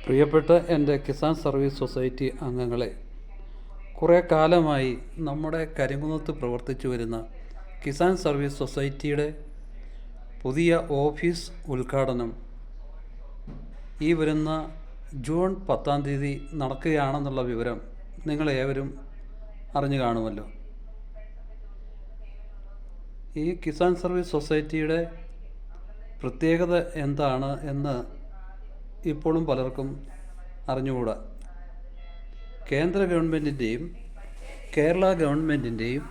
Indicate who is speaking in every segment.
Speaker 1: പ്രിയപ്പെട്ട എൻ്റെ Kisan service society അംഗങ്ങളെ, കുറേ കാലമായി നമ്മുടെ കരിങ്കുന്നത്ത് പ്രവർത്തിച്ചു വരുന്ന കിസാൻ സർവീസ് സൊസൈറ്റിയുടെ പുതിയ ഓഫീസ് ഉദ്ഘാടനം ഈ വരുന്ന ജൂൺ 10 നടക്കുകയാണെന്നുള്ള വിവരം നിങ്ങളേവരും അറിഞ്ഞു കാണുമല്ലോ. ഈ കിസാൻ സർവീസ് സൊസൈറ്റിയുടെ പ്രത്യേകത എന്താണ് എന്ന് ഇപ്പോഴും പലർക്കും അറിഞ്ഞുകൂടാ. കേന്ദ്ര ഗവൺമെൻറ്റിൻ്റെയും കേരള ഗവൺമെൻറ്റിൻ്റെയും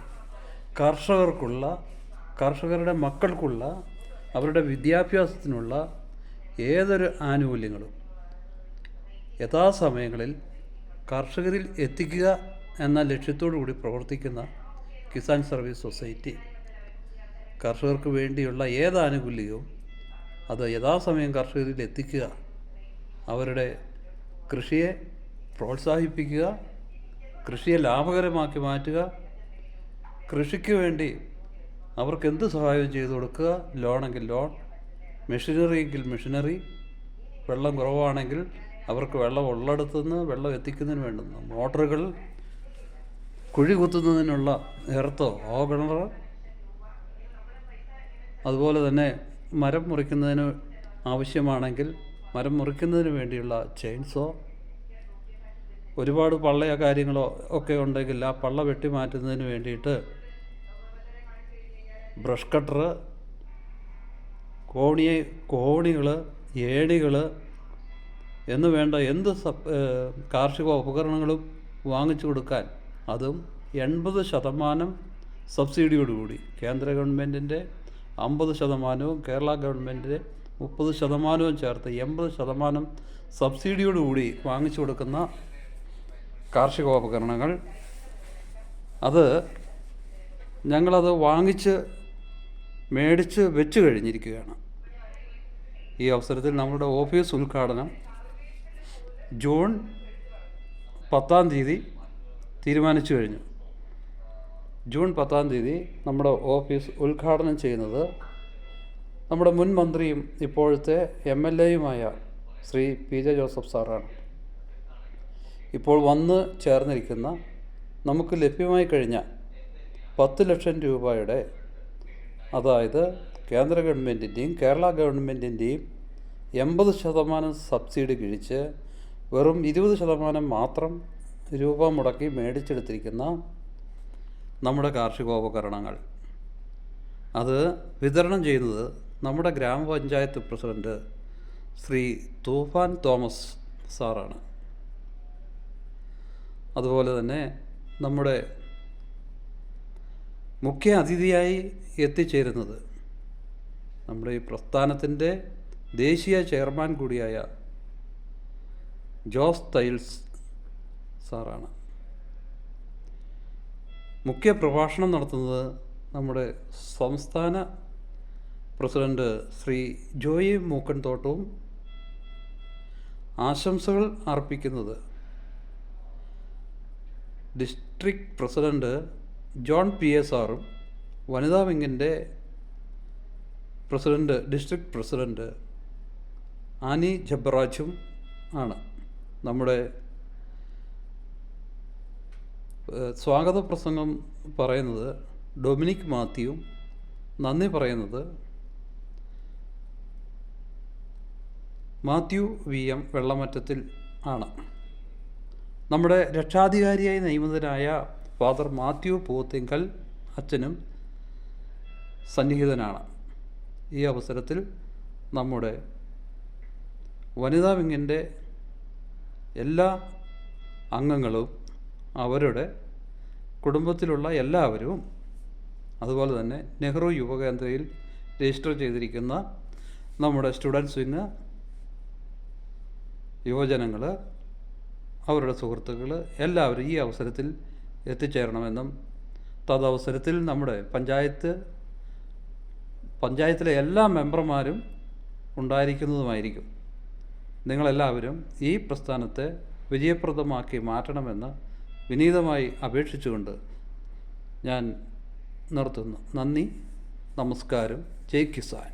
Speaker 1: കർഷകരുടെ മക്കൾക്കുള്ള അവരുടെ വിദ്യാഭ്യാസത്തിനുള്ള ഏതൊരു ആനുകൂല്യങ്ങളും യഥാസമയങ്ങളിൽ കർഷകരിൽ എത്തിക്കുക എന്ന ലക്ഷ്യത്തോടു കൂടി പ്രവർത്തിക്കുന്ന കിസാൻ സർവീസ് സൊസൈറ്റി കർഷകർക്ക് വേണ്ടിയുള്ള ഏത് ആനുകൂല്യവും അത് യഥാസമയം കർഷകരിൽ എത്തിക്കുക, അവരുടെ കൃഷിയെ പ്രോത്സാഹിപ്പിക്കുക, കൃഷിയെ ലാഭകരമാക്കി മാറ്റുക, കൃഷിക്ക് വേണ്ടി അവർക്ക് എന്ത് സഹായവും ചെയ്തു കൊടുക്കുക, ലോണെങ്കിൽ ലോൺ, മെഷീനറി എങ്കിൽ മെഷീനറി, വെള്ളം കുറവാണെങ്കിൽ അവർക്ക് വെള്ളം ഉള്ളിടത്തുനിന്ന് വെള്ളം എത്തിക്കുന്നതിന് വേണ്ടുന്ന മോട്ടറുകൾ, കുഴി കുത്തുന്നതിനുള്ള എർത്തോ ഓഗണർ, അതുപോലെ തന്നെ മരം മുറിക്കുന്നതിന് ആവശ്യമാണെങ്കിൽ മരം മുറിക്കുന്നതിന് വേണ്ടിയുള്ള ചെയിൻസോ, ഒരുപാട് പള്ളയോ കാര്യങ്ങളോ ഒക്കെ ഉണ്ടെങ്കിൽ ആ പള്ള വെട്ടി മാറ്റുന്നതിന് വേണ്ടിയിട്ട് ബ്രഷ് കട്ടർ, കോണികൾ, ഏണികൾ എന്ന് വേണ്ട എന്ത് കാർഷിക ഉപകരണങ്ങളും വാങ്ങിച്ചു കൊടുക്കാൻ അതും 80% സബ്സിഡിയോടുകൂടി, കേന്ദ്ര ഗവൺമെൻറ്റിൻ്റെ 50%വും കേരള ഗവൺമെൻറ്റിൻ്റെ 30%വും ചേർത്ത് 80% സബ്സിഡിയോടുകൂടി വാങ്ങിച്ചു കൊടുക്കുന്ന കാർഷികോപകരണങ്ങൾ, അത് ഞങ്ങളത് മേടിച്ച് വെച്ച് കഴിഞ്ഞിരിക്കുകയാണ്. ഈ അവസരത്തിൽ നമ്മുടെ ഓഫീസ് ഉദ്ഘാടനം ജൂൺ 10 തീരുമാനിച്ചു കഴിഞ്ഞു. ജൂൺ 10 നമ്മുടെ ഓഫീസ് ഉദ്ഘാടനം ചെയ്യുന്നത് നമ്മുടെ മുൻ മന്ത്രിയും ഇപ്പോഴത്തെ MLAയുമായ ശ്രീ PJ ജോസഫ് സാറാണ്. ഇപ്പോൾ വന്ന് ചേർന്നിരിക്കുന്ന നമുക്ക് ലഭ്യമായി കഴിഞ്ഞ 10 ലക്ഷം രൂപയുടെ, അതായത് കേന്ദ്ര ഗവൺമെൻറ്റിൻ്റെയും കേരള ഗവൺമെൻറ്റിൻ്റെയും 80% സബ്സിഡി കിഴിച്ച് വെറും 20% മാത്രം രൂപ മുടക്കി മേടിച്ചെടുത്തിരിക്കുന്ന നമ്മുടെ കാർഷികോപകരണങ്ങൾ അത് വിതരണം ചെയ്യുന്നത് നമ്മുടെ ഗ്രാമപഞ്ചായത്ത് പ്രസിഡൻറ്റ് ശ്രീ തൂഫാൻ തോമസ് സാറാണ്. അതുപോലെ തന്നെ നമ്മുടെ മുഖ്യ അതിഥിയായി എത്തിച്ചേരുന്നത് നമ്മുടെ ഈ പ്രസ്ഥാനത്തിൻ്റെ ദേശീയ ചെയർമാൻ കൂടിയായ ജോസ് തൈൽസ് സാറാണ്. മുഖ്യ പ്രഭാഷണം നടത്തുന്നത് നമ്മുടെ സംസ്ഥാന പ്രസിഡൻറ്റ് ശ്രീ ജോയി മൂക്കൻതോട്ടവും, ആശംസകൾ അർപ്പിക്കുന്നത് ഡിസ്ട്രിക്ട് പ്രസിഡൻറ്റ് ജോൺ PA സാറും, വനിതാ വിങ്ങിൻ്റെ ഡിസ്ട്രിക്ട് പ്രസിഡൻറ്റ് ആനി ജബ്ബറാജും ആണ്. നമ്മുടെ സ്വാഗത പ്രസംഗം പറയുന്നത് ഡൊമിനിക് മാത്യുവും, നന്ദി പറയുന്നത് മാത്യു VM വെള്ളമറ്റത്തിൽ ആണ്. നമ്മുടെ രക്ഷാധികാരിയായി നിയമിതനായ ഫാദർ മാത്യു പൂത്തിങ്കൽ അച്ഛനും സന്നിഹിതനാണ്. ഈ അവസരത്തിൽ നമ്മുടെ വനിതാ വിങ്ങിൻ്റെ എല്ലാ അംഗങ്ങളും, അവരുടെ കുടുംബത്തിലുള്ള എല്ലാവരും, അതുപോലെ തന്നെ നെഹ്റു യുവകേന്ദ്രയിൽ രജിസ്റ്റർ ചെയ്തിരിക്കുന്ന നമ്മുടെ സ്റ്റുഡൻസ് വിങ്, യുവജനങ്ങൾ, അവരുടെ സുഹൃത്തുക്കൾ എല്ലാവരും ഈ അവസരത്തിൽ എത്തിച്ചേരണമെന്നും തദവസരത്തിൽ നമ്മുടെ പഞ്ചായത്തിലെ എല്ലാ മെമ്പർമാരും ഉണ്ടായിരിക്കുന്നതുമായിരിക്കും. നിങ്ങളെല്ലാവരും ഈ പ്രസ്ഥാനത്തെ വിജയപ്രദമാക്കി മാറ്റണമെന്ന് വിനീതമായി അപേക്ഷിച്ചുകൊണ്ട് ഞാൻ നിർത്തുന്നു. നന്ദി, നമസ്കാരം. ജയ് കിസാൻ.